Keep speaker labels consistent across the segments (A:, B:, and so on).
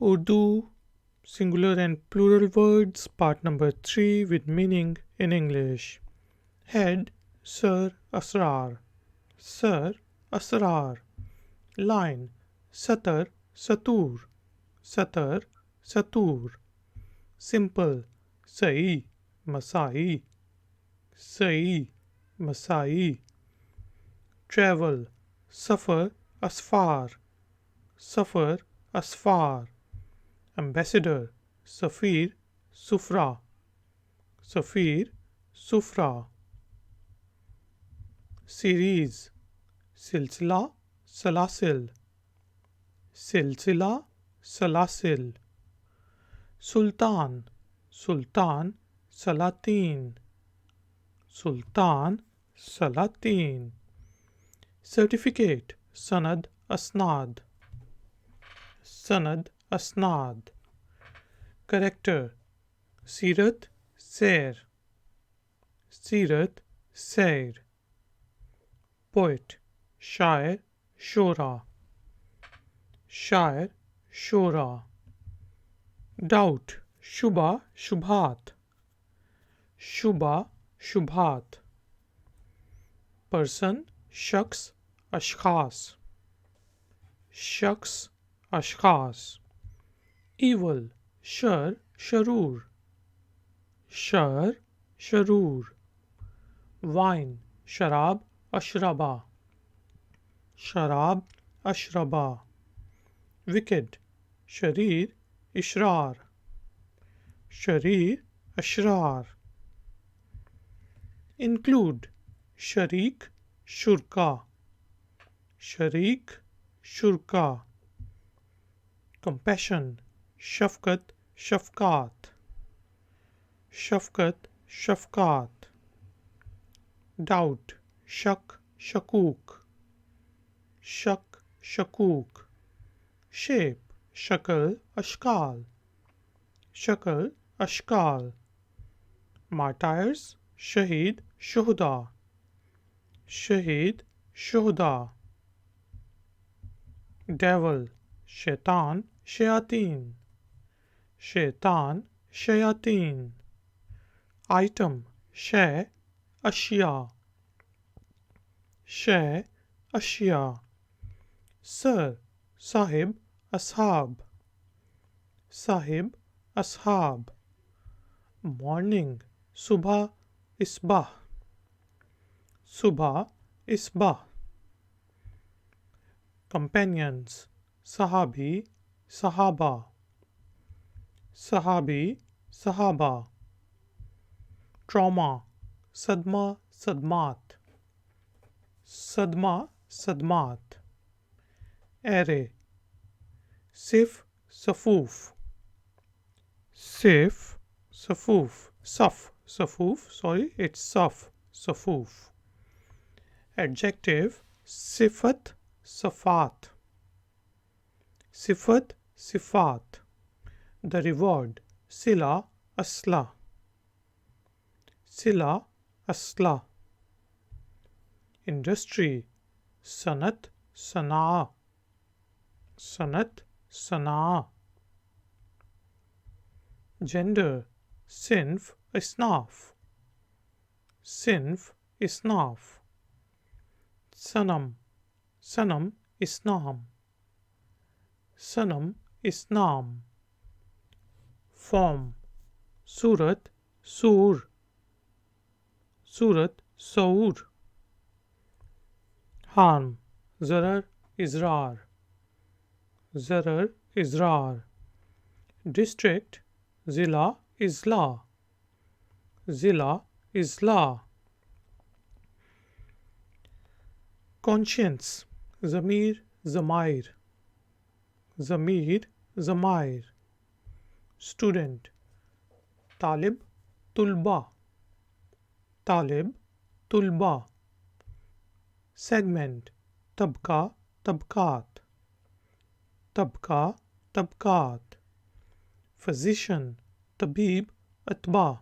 A: Urdu, singular and plural words, part number 3 with meaning in English. Head, Sir Asrar. Sir Asrar. Line, Satar Satur. Satar Satur. Simple, Sai Masai. Sai Masai. Travel, Safar Asfar. Safar Asfar. Ambassador, Safir Sufra. Safir Sufra. Series, Silsila Salasil. Silsila Salasil. Sultan, Sultan Salatin. Sultan Salatin. Certificate, Sanad Asnad. Sanad Asnad. Character, Sirat Sair. Sirat Sair. Poet, Shair Shora. Shair Shora. Doubt, Shubha Shubhat. Shubha Shubhat. Person, Shakhs Ashkhas. Shakhs Ashkhas. Evil, Shar Sharur. Shar Sharur. Wine, Sharab Ashraba. Sharab Ashraba. Wicked, Sharir Ishrar. Sharir Ashrar. Include, Sharik Shurka. Sharik Shurka. Compassion, Shafkat Shafkat. Shafkat Shafkat. Doubt, Shak Shakuk. Shak Shakuk. Shape, Shakal Ashkal. Shakal Ashkal. Martyrs, Shaheed Shuhda. Shaheed Shuhda. Devil, Shaitan Shayateen. Shaitan Shayateen. Item, Shay Ashya. Shay Ashya. Sir, Sahib Ashab. Sahib Ashab. Morning, Subha Isbah. Subha Isbah. Companions, Sahabi Sahaba. Sahabi Sahaba. Trauma, Sadma Sadmat. Sadma Sadmat. Array, Sif Safuf. Sif Safuf. Saf Safuf, sorry, it's Saf Safuf. Adjective, Sifat Safat. Sifat Sifat. The reward, Sila Asla. Sila Asla. Industry, Sanat Sanaa. Sanat Sanaa. Gender, Sinf Isnaf. Sinf Isnaf. Sanam, Sanam Isnam. Sanam Isnam. Form, Surat Sur. Surat Saur. Harm, Zarar Izrar. Zarar Izrar. District, Zila Isla. Zila Isla. Conscience, Zamir Zamair. Zamir Zamair. Student, Talib Tulba. Talib Tulba. Segment, Tabka Tabkat. Tabka Tabkat. Physician, Tabib Atba.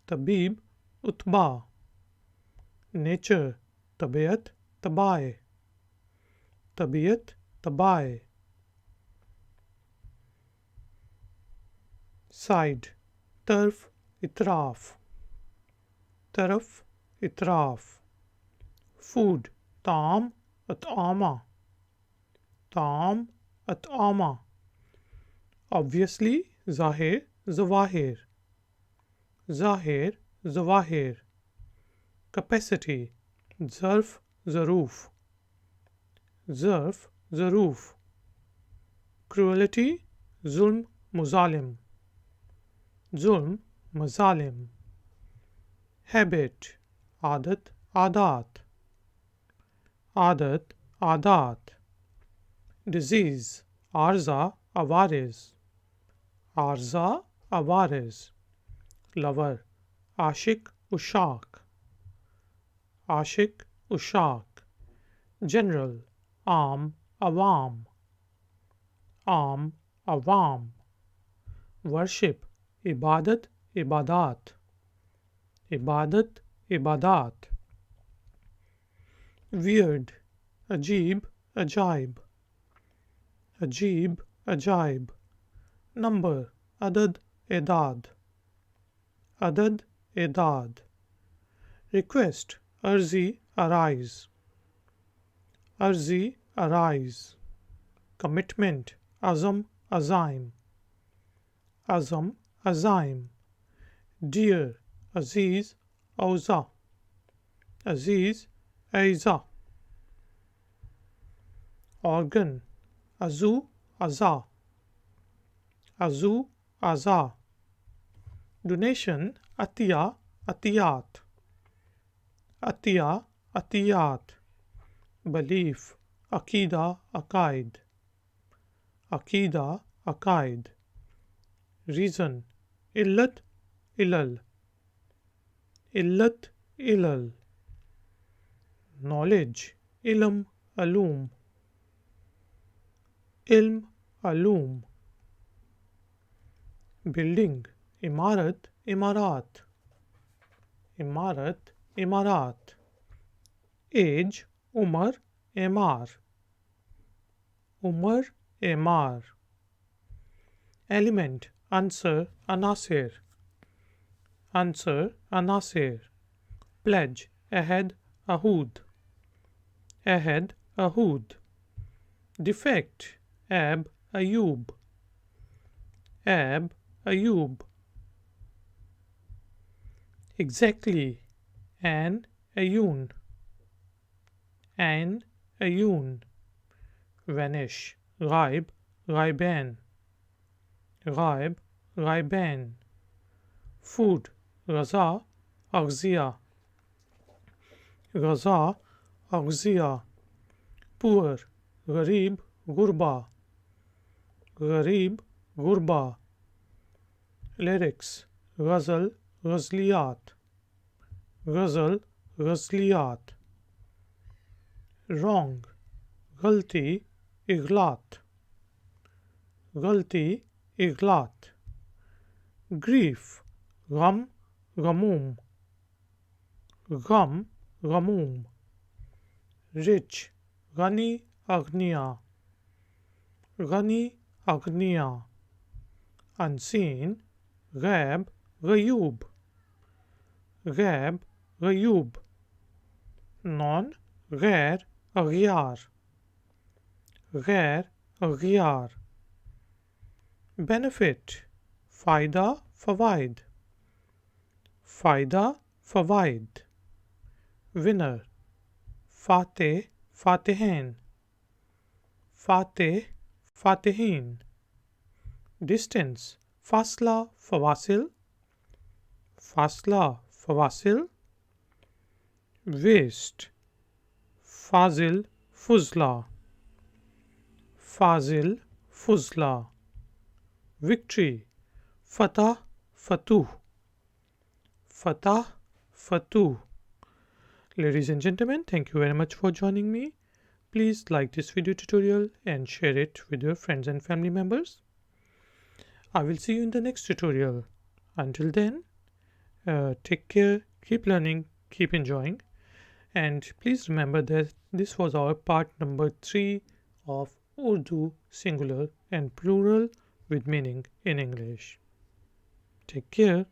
A: Tabib Utba. Nature, Tabiat Tabai. Tabiat Tabai. side. Tarf, itraf. Taraf, itraf. Food, taam, at'ama. Taam, at'ama. Obviously, zahir, zawahir. Zahir, zawahir. Capacity, zarf, zaroof. Zarf, zaroof. Cruelty, zulm, muzalim. Zulm, mazalim. Habit, adat, adat. Adat, adat. Disease, arza, avaris. Arza, avaris. Lover, ashik, ushak. Ashik, ushak. General, am, awam. Am, awam. Worship, ibadat, ibadat. Ibadat, ibadat. Weird, ajib, ajaib. Ajib, ajaib. Number, adad, edad. Adad, edad. Request, arzi, arise. Arzi, arise. Commitment, azam, azaim. Azam, azaim. Dear, aziz, auza. Aziz, aiza. Organ, azu, aza. Azu, aza. Donation, atiya, atiyat. Atiya, atiyat. Belief, akida, akaid. Akida, akaid. Reason, illat, ilal. Illat, ilal. Knowledge, ilm, alum. Ilm, alum. Building, imarat, imarat. Imarat, imarat. Age, umar, emar. Umar, emar. Element, answer, anasir. Answer, anasir. Pledge, ahed, ahud. Ahed, ahud. Defect, ab, ayub. Ab, ayub. Exactly, an, ayun. An, ayun. Vanish, ghaib, ghaiban. Ghaib, ghaiban. Food, ghaza, aghziya. Ghaza, aghziya. Poor, gharib, gurba. Gharib, gurba. Lyrics, ghazal, ghazliyat. Ghazal, ghazliyat. Wrong, ghalti, iglat. Ghalti, iglat. Grief, gham, ghamum. Gham, ghamum. Rich, ghani, agniya. Ghani, agniya. Unseen, ghaib, ghayub. Ghaib, ghayub. Non, ghair, aghyar. Ghair, aghyar. Benefit, fayda, fawaid. Fayda, fawaid. Winner, fateh, fatihin. Fateh, fatihin. Distance, fasla, fawasil. Fasla, fawasil. Waste, fazil, fuzla. Fazil, fuzla. Victory, fatah, fatuh. Fatah, fatuh. Ladies and gentlemen, thank you very much for joining me. Please like this video tutorial and share it with your friends and family members. I will see you in the next tutorial. Until then, take care, keep learning, keep enjoying, and please remember that this was our part number 3 of Urdu singular and plural with meaning in English. Take care.